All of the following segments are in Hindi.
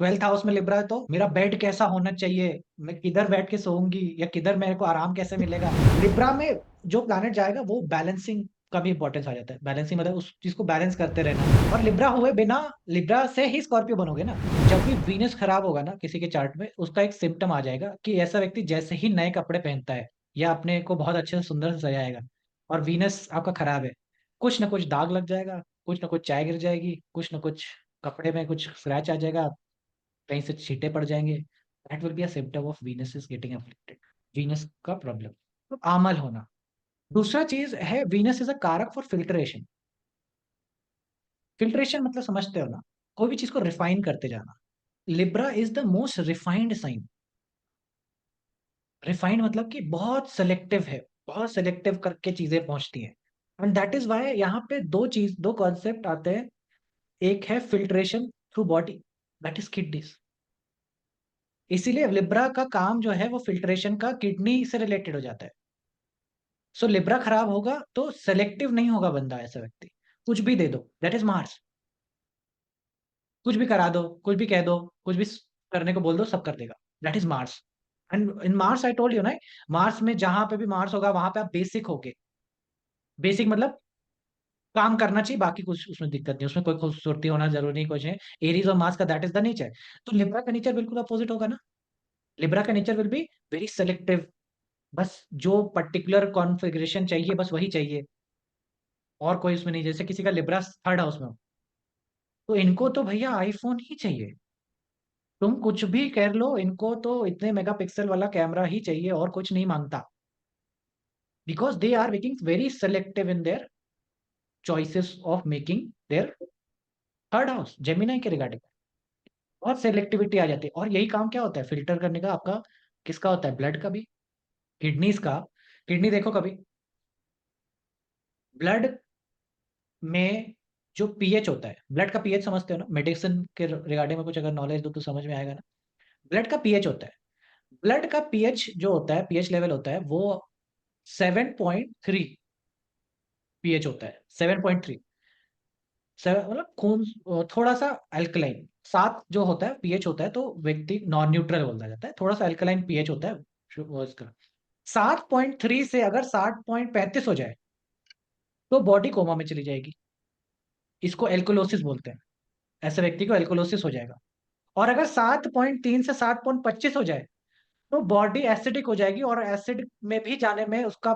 ट्वेल्थ हाउस में लिब्रा है तो मेरा बेड कैसा होना चाहिए, मैं किधर बैठ के सोऊंगी या किधर मेरे को आराम कैसे मिलेगा। लिब्रा में जो प्लैनेट जाएगा वो बैलेंसिंग का भी इंपॉर्टेंस आ जाता है। बैलेंसिंग मतलब उस चीज को बैलेंस करते रहना। और लिब्रा हुए बिना, लिब्रा से ही स्कॉर्पियो बनोगे ना। जब भी वीनस खराब होगा ना किसी के चार्ट में, उसका एक सिम्टम आ जाएगा कि ऐसा व्यक्ति जैसे ही नए कपड़े पहनता है या अपने को बहुत अच्छे से सुंदर से सजाएगा और वीनस आपका खराब है, कुछ ना कुछ दाग लग जाएगा, कुछ ना कुछ चाय गिर जाएगी, कुछ ना कुछ कपड़े में कुछ स्क्रैच आ जाएगा, कहीं से छींटे पड़ जाएंगे। That will be a symptom of Venus is getting afflicted. Venus का प्रॉब्लम, तो आमल होना। दूसरा चीज है, वीनस इज अ कारक फॉर फिल्ट्रेशन। फिल्ट्रेशन मतलब समझते हो ना, कोई भी चीज को रिफाइन करते जाना। Libra is the most refined sign. Refined मतलब कि बहुत सेलेक्टिव है, बहुत सेलेक्टिव करके चीजें पहुंचती हैं। एंड दैट इज वाई यहाँ पे दो कॉन्सेप्ट आते हैं। एक है filtration through body, that is kidneys. इसीलिए लिब्रा का काम जो है वो फिल्ट्रेशन का किडनी से रिलेटेड हो जाता है। सो लिब्रा खराब होगा तो सेलेक्टिव नहीं होगा बंदा, ऐसा व्यक्ति कुछ भी दे दो, दैट इज मार्स। कुछ भी करा दो, कुछ भी कह दो, कुछ भी करने को बोल दो, सब कर देगा, that is Mars. And in Mars I told you ना, मार्स में जहां पे भी मार्स होगा वहां पे आप बेसिक होगे। बेसिक मतलब काम करना चाहिए, बाकी कुछ उसमें दिक्कत नहीं, उसमें कोई खूबसूरती होना जरूरी नहीं कुछ है। एरीज और मार्स का दैट इज द नेचर। तो लिब्रा का नेचर बिल्कुल अपोजिट होगा ना। लिब्रा का nature will be very selective. बस जो पर्टिकुलर कॉन्फ़िगरेशन चाहिए बस वही चाहिए, और कोई उसमें नहीं। जैसे किसी का लिब्रा थर्ड हाउस में हो, तो इनको तो भैया आईफोन ही चाहिए। तुम कुछ भी कर लो, इनको तो इतने मेगापिक्सल वाला कैमरा ही चाहिए और कुछ नहीं मांगता। Because they are making very selective in their choices of making their third house Gemini के रिगार्डिंग। बहुत सेलेक्टिविटी आ जाती है। और यही काम क्या होता है फिल्टर करने का आपका, किसका होता है, ब्लड का भी, किडनीज का। किडनी देखो कभी, ब्लड में जो पीएच होता है, ब्लड का पीएच समझते हो ना, मेडिसिन के रिगार्डिंग में कुछ अगर नॉलेज दो तो समझ में आएगा ना। ब्लड का पीएच होता है, ब्लड का पीएच जो होता है, पीएच लेवल होता है वो 7.3 पीएच होता है। 7.3, मतलब खून थोड़ा सा अल्कलाइन। 7 जो होता है पीएच होता है तो व्यक्ति नॉन न्यूट्रल बोला जाता है, थोड़ा सा अल्कलाइन पीएच होता है वो इसका। 7.3 से अगर 7.35 हो जाए तो बॉडी कोमा में चली जाएगी। इसको एल्कोलोसिस बोलते हैं। ऐसे व्यक्ति को एल्कोलोसिस हो जाएगा। और अगर 7.3 से 7.25 हो जाए तो बॉडी एसिडिक हो जाएगी, और एसिड में भी जाने में उसका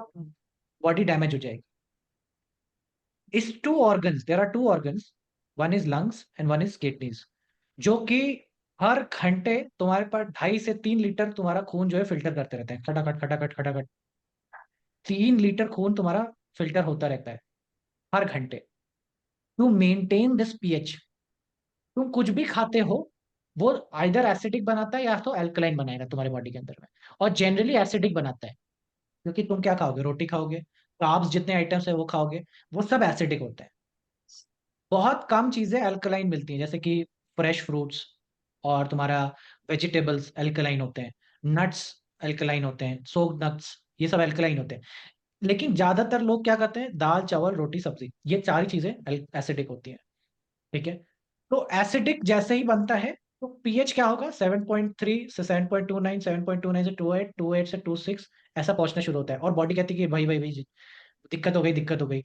बॉडी डैमेज हो जाएगी। इस two organs, there are two organs, one is lungs and one is kidneys, जो कि हर घंटे तुम्हारे पास 2.5 से 3 लीटर तुम्हारा खून जो है फिल्टर करते रहते हैं, खटाखट खटाखट खटाखट। 3 लीटर खून तुम्हारा फिल्टर होता रहता है हर घंटे, टू मेंटेन दिस पीएच। तुम कुछ भी खाते हो वो आइदर एसिडिक बनाता है या तो अल्कलाइन बनाएगा तुम्हारे बॉडी के अंदर में। और जनरली एसिडिक बनाता है, क्योंकि तुम क्या खाओगे, रोटी खाओगे, कार्ब्स जितने आइटम्स है वो खाओगे, वो सब एसिडिक होते हैं। बहुत कम चीजें अल्कलाइन मिलती हैं, जैसे कि फ्रेश फ्रूट्स और तुम्हारा वेजिटेबल्स अल्कलाइन होते हैं, नट्स अल्कलाइन होते हैं, सोक्ड नट्स, ये सब अल्कलाइन होते हैं। लेकिन ज्यादातर लोग क्या करते हैं, दाल चावल रोटी सब्जी, ये सारी चीजें एसिडिक होती हैं। ठीक है। तो एसिडिक जैसे ही बनता है तो पीएच क्या होगा, 7.3 से 7.29, 7.29 से 28, 28 से 26, ऐसा पहुंचना शुरू होता है। और बॉडी कहती है कि भाई भाई भाई जी, दिक्कत हो गई, दिक्कत हो गई।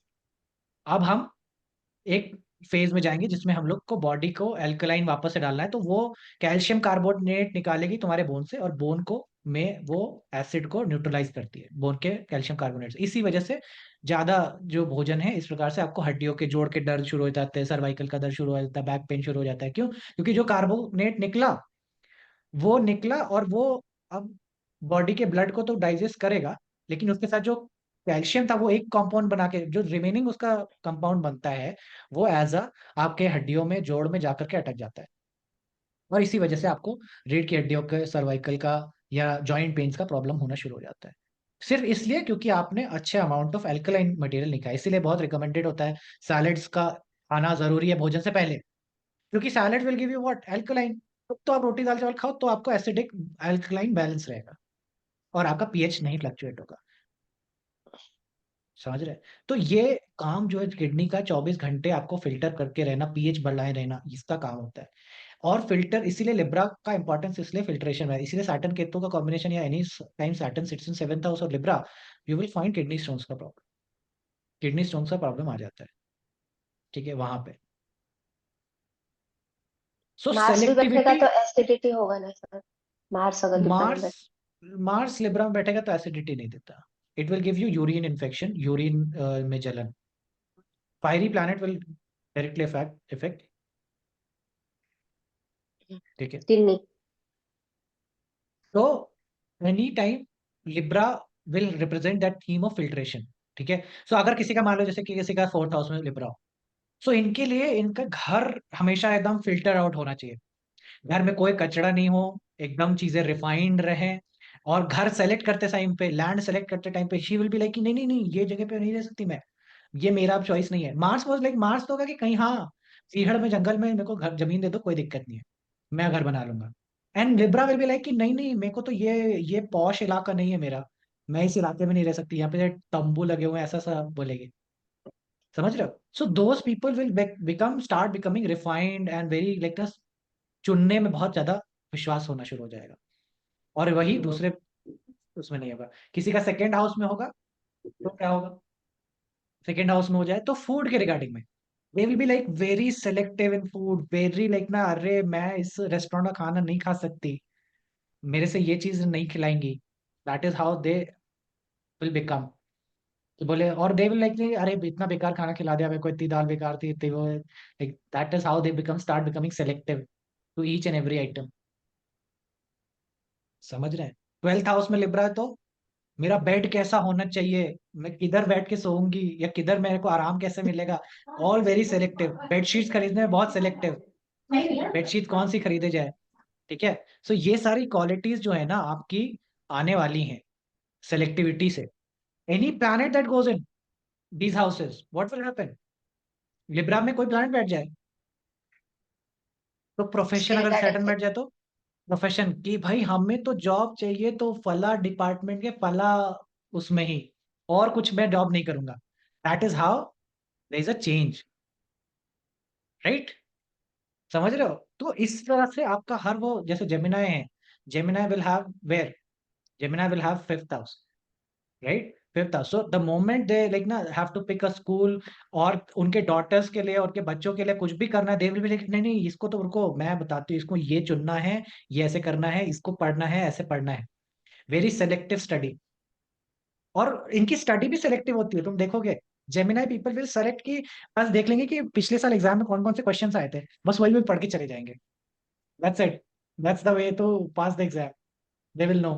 अब हम एक फेज में जाएंगे जिसमें हम लोग को बॉडी को एल्कलाइन वापस से डालना है, तो वो कैल्शियम कार्बोनेट निकालेगी तुम्हारे बोन से, और बोन को में वो एसिड को न्यूट्रलाइज करती है, बोन के कैल्शियम कार्बोनेट से। इसी वजह से ज्यादा जो भोजन है इस प्रकार से आपको हड्डियों के जोड़ के दर्द शुरू हो जाते हैं, सर्वाइकल का दर्द शुरू हो जाता है, बैक पेन शुरू हो जाता है। क्यों? क्योंकि जो कार्बोनेट निकला वो निकला, और वो अब बॉडी के ब्लड को तो डाइजेस्ट करेगा, लेकिन उसके साथ जो कैल्शियम था वो एक कंपाउंड बना के, जो रिमेनिंग उसका कंपाउंड बनता है, वो एज अ आपके हड्डियों में जोड़ में जाकर के अटक जाता है। और इसी वजह से आपको रीढ़ की हड्डियों के, सर्वाइकल का या जॉइंट पेन्स का प्रॉब्लम होना शुरू हो जाता है। सिर्फ इसलिए क्योंकि आपने अच्छे अमाउंट ऑफ एल्कलाइन मटेरियल नहीं खाया। इसीलिए बहुत रिकमेंडेड होता है सैलेड्स का खाना जरूरी है भोजन से पहले, क्योंकि salad will give you what, alkaline. तो आप रोटी दाल चावल खाओ तो आपको एसिडिक एल्कलाइन बैलेंस रहेगा, और आपका पीएच नहीं फ्लक्चुएट होगा। समझ रहे? तो ये काम जो है किडनी का, 24 घंटे आपको फिल्टर करके रहना, पीएच बढ़ाए रहना, इसका काम होता है। और फिल्टर, इसीलिए लिब्रा का इंपॉर्टेंस इसलिए फिल्ट्रेशन है, इसीलिए सैटर्न केतु का कॉम्बिनेशन या any time Saturn sits in seventh house और Libra, you will find kidney stones का प्रॉब्लम, किडनी स्टोन्स का प्रॉब्लम आ जाता है, ठीक है, वहां पे। सो मार्स भी बैठेगा सेलेक्टिविटी, तो एसिडिटी होगा ना सर? मार्स अगर लिब्रा में मार्स, बैठे। मार्स लिब्रा में बैठेगा तो एसिडिटी नहीं देता, it will give you urine infection, urine में जलन। Fiery planet will directly effect, ठीक है। किडनी। तो any time Libra will represent that theme of filtration, ठीक है। सो अगर किसी का मान लो जैसे कि किसी का फोर्थ हाउस में लिब्रा हो, सो इनके लिए इनका घर हमेशा एकदम फिल्टर आउट होना चाहिए, घर में कोई कचरा नहीं हो, एकदम चीजें रिफाइंड रहे। और घर सेलेक्ट करते टाइम पे, लैंड सेलेक्ट करते टाइम पे शी विल बी लाइक कि नहीं नहीं नहीं, ये जगह पे नहीं रह सकती मैं, ये मेरा अब चॉइस नहीं है। मार्स वाज लाइक, मार्स तो होगा कि कहीं हाँ सीहड़ में जंगल में मेरे को घर जमीन दे दो, कोई दिक्कत नहीं है, मैं घर बना लूंगा। And Libra will be like कि नहीं नहीं, मेरे को तो ये पॉश इलाका नहीं है मेरा, मैं इस इलाके में नहीं रह सकती, यहाँ पे तंबू लगे हुए हैं, ऐसा सा बोलेगी। समझ रहे हो? So those people will become start becoming refined and very like, चुनने में बहुत ज्यादा विश्वास होना शुरू हो जाएगा। और वही दूसरे उसमें नहीं होगा। किसी का सेकेंड हाउस में होगा तो क्या होगा, सेकेंड हाउस में हो जाए तो फूड के रिगार्डिंग में they will be like very selective in food, very like ना, अरे मैं इस रेस्टोरेंट का खाना नहीं खा सकती, मेरे से ये चीज नहीं खिलाएंगी। That is how they will become, तो बोले, और दे विल लाइक अरे इतना बेकार खाना खिला दिया मेरे को, इतनी दाल बेकार थी, इतनी वो, like that is how they become start becoming selective to each and every item. समझ रहे हैं? ट्वेल्थ हाउस में लिब्रा है तो मेरा बेड कैसा होना चाहिए, मैं किधर बैठ के सोऊंगी या किधर मेरे को आराम कैसे मिलेगा, ऑल वेरी सेलेक्टिव। बेडशीट्स खरीदने में बहुत सेलेक्टिव, बेडशीट कौन सी खरीदे जाए, ठीक है। सो ये सारी क्वालिटीज जो है ना आपकी आने वाली हैं सेलेक्टिविटी से। Any planet that goes in these houses, what will happen, Libra में कोई प्लैनेट बैठ जाए तो प्रोफेशन, उसके अगर रिगार्डिंग सैटर्न बैठ जाए तो प्रोफेशन की भाई हमें तो जॉब चाहिए तो फला डिपार्टमेंट के फला उसमें ही, और कुछ मैं जॉब नहीं करूंगा। That is how there is a change, right? समझ रहे हो? तो इस तरह से आपका हर वो, जैसे जेमिनाई है, Gemini will have where, Gemini will have fifth house, right, fifth house. So the moment they like ना have to pick a school, और उनके डॉटर्स के लिए, उनके बच्चों के लिए कुछ भी करना है, दे विल बी लाइक नहीं नहीं, इसको तो रुको मैं बताती हूँ, इसको ये चुनना है, ये ऐसे करना है, इसको पढ़ना है, ऐसे पढ़ना है। Very selective study. और इनकी स्टडी भी सिलेक्टिव होती है, तुम देखोगे जेमिनाई पीपल विल सेलेक्ट की, बस देख लेंगे कि पिछले साल एग्जाम में कौन कौन से क्वेश्चंस आए थे, बस वही वही पढ़ के चले जाएंगे। That's it, that's the way to pass the exam, they will know.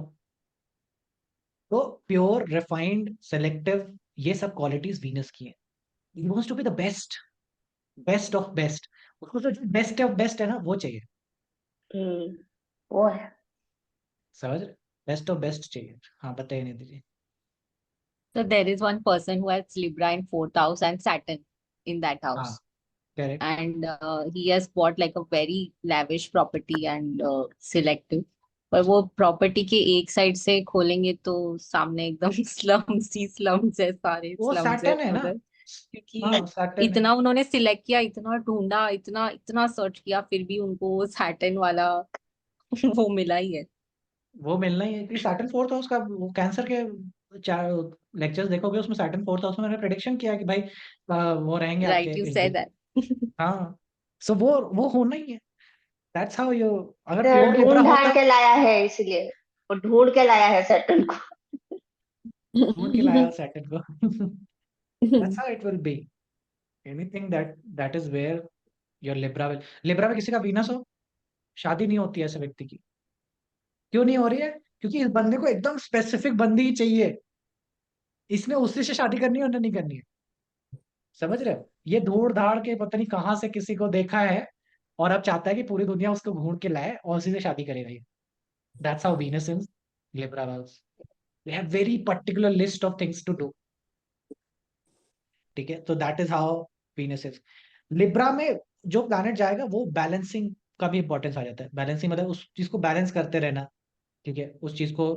तो प्योर रिफाइंड सेलेक्टिव, ये सब क्वालिटीज वीनस की हैं। He wants to be the best, best of best, उसको तो बेस्ट ऑफ बेस्ट है ना वो चाहिए। वो है। समझ रहे? बेस्ट ऑफ बेस्ट चाहिए। हाँ बताइए, नहीं दीजिए। So there is one person who has Libra in fourth house and Saturn in that हाँ house. Correct. And he has bought like a very lavish property and selective. पर वो प्रॉपर्टी के एक साइड से खोलेंगे तो सामने एकदम स्लम्स ही स्लम्स है, सारे वो स्लम्स है सैटर्न है ना। उधर, क्योंकि हाँ सैटर्न है। इतना उन्होंने सिलेक्ट किया, इतना ढूंढा, इतना इतना सर्च किया, फिर भी उनको वो सैटर्न वाला वो मिला ही है। वो मिलना ही है कि सैटर्न फोर्थ हाउस का, वो कैंसर के चार लेक्चर्स देखोगे उसमें सैटर्न फोर्थ हाउस में मैंने प्रेडिक्शन किया कि भाई वो रहेंगे आपके राइट, यू इर्द से गिर्द। दैट। हाँ। सो वो होना ही है। दैट्स हाउ यू, अगर तो प्योर लिब्रा ढूंढ ढांड होता, के लाया है इसलिए, वो ढूंढ के लाया है सैटर्न को। ढूंढ के लाया सैटर्न को। That's how it will be. Anything that is where your Libra will, Libra में किसी का वीनस हो, शादी नहीं होती है ऐसे व्यक्ति की। क्यों नहीं हो रही है? क्योंकि इस बंदे को एकदम स्पेसिफिक बंदी ही चाहिए, इसने उसी से शादी करनी है, उन्हें नहीं करनी है। समझ रहे हो? ये धूड़ धाड़ के पता नहीं कहाँ से किसी को देखा है, और अब चाहता है कि पूरी दुनिया उसको ढूंढ के लाए और उसी से शादी करेगा ये। That's how Venus is Libra वाल्स, they have very particular list of things to do, ठीक है। तो that is how Venus is. Libra में जो प्लैनेट जाएगा वो बैलेंसिंग का भी इंपॉर्टेंस आ जाता है। बैलेंसिंग मतलब उस चीज को बैलेंस करते रहना, ठीक है, उस चीज को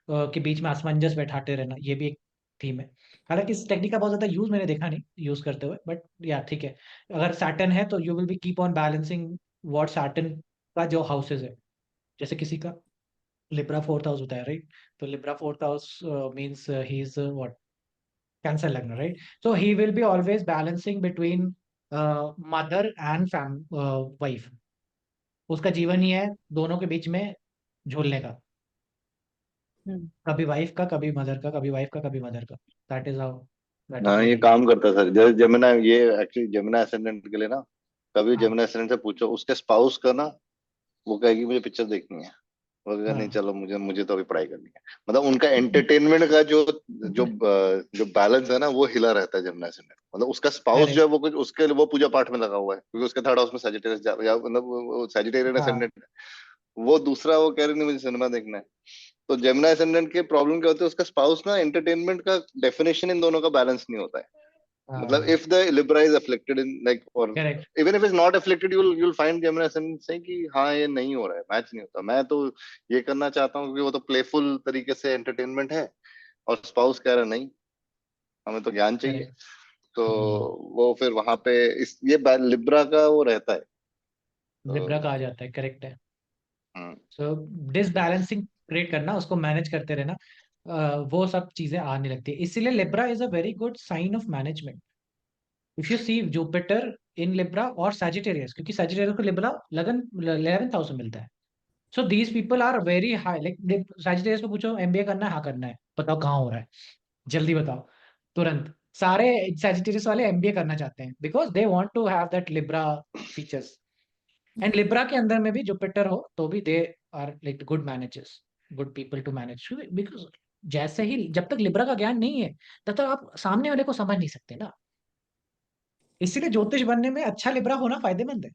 के बीच में असमंजस बैठाते रहना, ये भी एक थीम है। हालांकि इस टेक्निक का बहुत ज्यादा यूज मैंने देखा नहीं यूज करते हुए, बट या ठीक है। अगर सैटर्न है तो you will be keep on balancing what Saturn का जो हाउसेज है, जैसे किसी का लिब्रा फोर्थ हाउस होता है, राइट? तो Libra fourth house means he is what, Cancer lagna, right? So he will be always balancing between mother and wife. उसका जीवन ही है दोनों के बीच में झूलने का, हम्म। कभी वाइफ का, कभी मदर का, कभी वाइफ का, कभी मदर का। That is how, that is हाँ, व्हाट ये ही। काम करता है सर। जैसे जमुना, ये एक्चुअली जमुना एसेंडेंट के लिए ना, कभी हाँ जमुना एसेंडेंट से पूछो उसके स्पाउस का ना, वो कहेगी मुझे पिक्चर देखनी है, वो कहेगा नहीं हाँ चलो, मुझे मुझे तो अभी पढ़ाई करनी है। मतलब उनका एंटरटेनमेंट का जो जो जो बैलेंस है ना, वो हिला रहता है जमुना एसेंडेंट। मतलब उसका स्पाउस जो करेक्ट। है वो कुछ उसके लिए वो पूजा पाठ में लगा हुआ है, क्योंकि उसके थर्ड हाउस में सजिटेरियस या मतलब वो सजिटेरियन हाँ एसेंडेंट है। वो दूसरा वो कह रही नहीं मुझे सिनेमा देखना है। तो जेमिनी असेंडेंट के प्रॉब्लम क्या होती है, उसका स्पाउस ना एंटरटेनमेंट का डेफिनेशन इन दोनों का बैलेंस नहीं होता है। मतलब हाँ if the Libra is afflicted in like, और correct. Even if is not afflicted, you'll find Gemini ascendant से कि हाँ ये नहीं हो रहा है, मैच नहीं होता, मैं तो ये करना चाहता हूँ क्योंकि वो तो प्लेफुल तरीके से एंटरटेनमेंट है, और स्पाउस कह रहा है नहीं, हमें तो ज्ञान चाहिए। करेक्ट। तो वो फिर वहां पे इस ये लिब्रा का वो रहता है। लिब्रा तो कहा जाता है, करेक्ट है। हम्म, सो डिसबैलेंसिंग क्रिएट करना, उसको मैनेज करते रहना, वो सब चीजें आने लगती है। इसीलिए Libra is a very good sign of management. If you see Jupiter in Libra और सैजिटेरियस, क्योंकि सैजिटेरियस को लिब्रा लगन 11th हाउस में मिलता है। So these people are very high, like Sagittarius को पूछो एमबीए करना है, हाँ करना है, बताओ कहाँ हो रहा है, जल्दी बताओ, तुरंत। सारे सैजिटेरियस वाले एमबीए करना चाहते हैं because they want to have that Libra features. And Libra के अंदर में भी जुपिटर हो तो भी they are like good managers, good people to manage, because जैसे ही जब तक लिब्रा का ज्ञान नहीं है तब तक आप सामने वाले को समझ नहीं सकते ना। इसीलिए ज्योतिष बनने में अच्छा लिब्रा होना फायदेमंद है।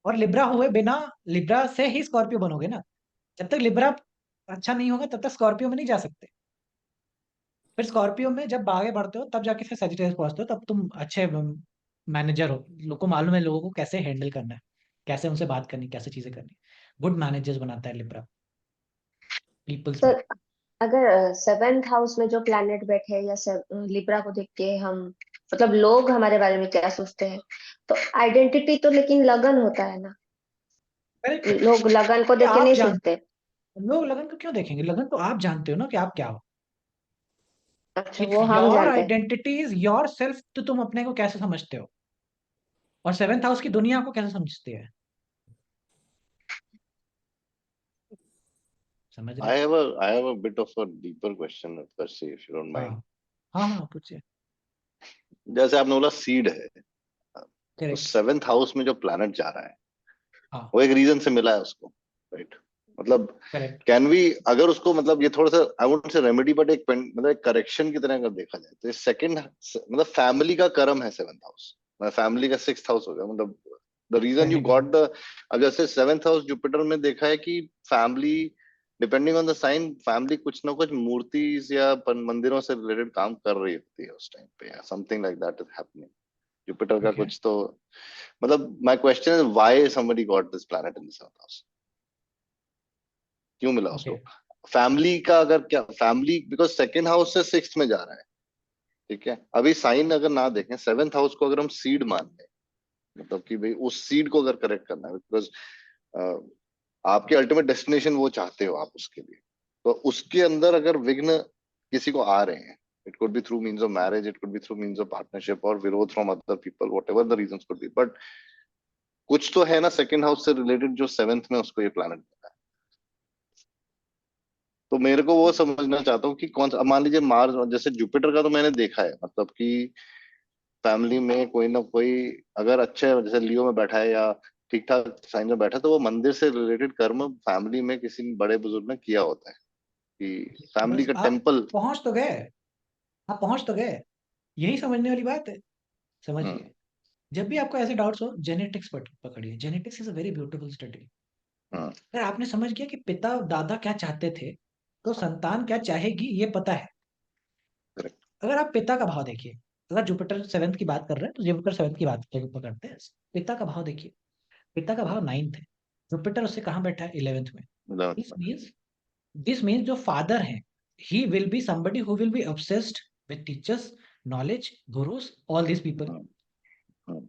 और लिब्रा हुए बिना, लिब्रा से ही स्कॉर्पियो बनोगे ना। जब तक लिब्रा अच्छा नहीं होगा तब तक स्कॉर्पियो में नहीं जा सकते। फिर स्कॉर्पियो में जब आगे बढ़ते हो तब जाके फिर सेजिटेरियस पहुंचते हो, तब तुम अच्छे मैनेजर हो, लोगों को मालूम है लोगों को कैसे हैंडल करना है, कैसे उनसे बात करनी, कैसे चीजें करनी। गुड मैनेजर्स बनाता है लिब्रा पीपल्स में। सर, अगर सेवेंथ हाउस में जो प्लैनेट बैठे या लिब्रा को देख के हम, मतलब लोग हमारे बारे में क्या सोचते हैं, तो आइडेंटिटी तो लेकिन लगन होता है ना। करेक्ट है। लोग लगन को कि देख के आप नहीं जान, सोचते। लोग लगन को क्यों देखेंगे? लगन तो आप जानते हो ना कि आप क्या हो। अच्छा, इफ वो हम योर जानते हैं। आइडेंटिटी इज योर सेल्फ, तो तुम अपने को कैसे समझते हो, और सेवेंथ हाउस की दुनिया को कैसे समझते हैं? समझ रहे हैं? I have a bit of a deeper question, Percy, if you don't हाँ mind. हाँ हाँ, पूछिए। जैसे आपने बोला सीड है, तो करेक्ट। सेवेंथ हाउस में जो प्लैनेट जा रहा है, हाँ वो एक रीजन से मिला है उसको, राइट? मतलब करेक्ट। कैन वी, अगर उसको मतलब ये थोड़ा सा I would say remedy, but एक मतलब एक करेक्शन की तरह अगर देखा जाए, तो ये सेकंड मतलब फैमिली का कर्म है सेवेंथ हाउस, मतलब फैमिली का सिक्स्थ हाउस हो गया। मतलब द रीजन यू फैमिली का। गॉट द, अब जैसे सेवेंथ हाउस जुपिटर में देखा है कि family, depending on the sign, family कुछ ना कुछ मूर्ति या मंदिरों से रिलेटेड काम कर रही होती है उस टाइम पे, या something like that is happening. Jupiter का ओके कुछ तो, मतलब my question is why somebody got this planet in the seventh house, क्यों मिला ओके। उसको? फैमिली का अगर क्या, फैमिली बिकॉज सेकंड हाउस से सिक्स्थ में जा रहा है, ठीक है? अभी साइन अगर ना देखें, सेवेंथ हाउस को अगर हम सीड मान लें, मतलब कि भाई उस सीड को अगर करेक्ट करना है, बिकॉज आपके अल्टीमेट डेस्टिनेशन वो चाहते हो आप उसके लिए, तो उसके अंदर अगर विघ्न किसी को आ रहे हैं, it could be through means of marriage, it could be through means of partnership, और विरोध from other people, whatever the reason could be, but कुछ तो है ना सेकंड हाउस से रिलेटेड जो सेवेंथ में उसको ये प्लैनेट मिला है। तो मेरे को वो समझना चाहता हूँ कि कौन सा, अब मान लीजिए मार्स, जैसे जुपिटर का तो मैंने देखा है, मतलब कि फैमिली में कोई ना कोई अगर अच्छे, जैसे लियो में बैठा है या ठीक ठाक साइन में बैठा है, तो वो मंदिर से रिलेटेड कर्म फैमिली में किसी बड़े बुजुर्ग ने किया होता है, कि फैमिली बस का आप टेम्पल। पहुंच तो गए, आप पहुंच तो गए। यही समझने वाली बात है। हम्म, समझिए, जब भी आपको ऐसे डाउट्स हो, जेनेटिक्स पकड़िए। Genetics is a very beautiful study. Hmm, अगर आपने समझ गया कि पिता दादा क्या चाहते थे, तो संतान क्या चाहेगी ये पता है। करेक्ट। अगर आप पिता का भाव देखिए, अगर जुपिटर सेवेंथ की बात कर रहे हैं तो जुपिटर सेवेंथ की बात पकड़ते हैं। पिता का भाव देखिए, पिता का भाव 9th है, जुपिटर उससे कहाँ बैठा है? 11th में। दिस मीन्स, दिस मीन्स जो फादर है, ही will B somebody who will be obsessed with teachers, knowledge, gurus, all these people, right?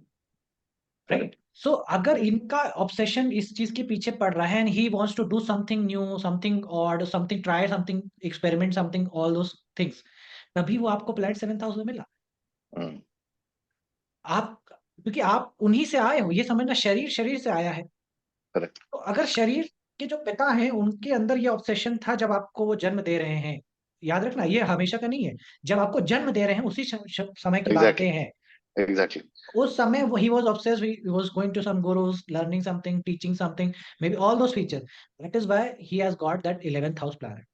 Correct. So अगर इनका ऑब्सेशन इस चीज के पीछे पड़ रहा है and he wants to do something new, something odd, something try, something experiment, something all those things, तभी वो आपको प्लैनेट 7th हाउस में मिला। हम्म, आप, क्योंकि आप उन्हीं से आए हो, ये समझना, शरीर शरीर से आया है। correct. तो अगर शरीर के जो पिता हैं उनके अंदर ये ऑब्सेशन था जब आपको वो जन्म दे रहे हैं, याद रखना ये हमेशा का नहीं है, जब आपको जन्म दे रहे हैं उसी समय की बातें Exactly, हैं। exactly. उस समय वो he was obsessed, he was going to some gurus, learning something, teaching something, maybe all those features. That is why he has got that 11th house planet.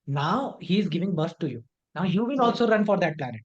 Now he is giving birth to you. Now you will also run for that planet.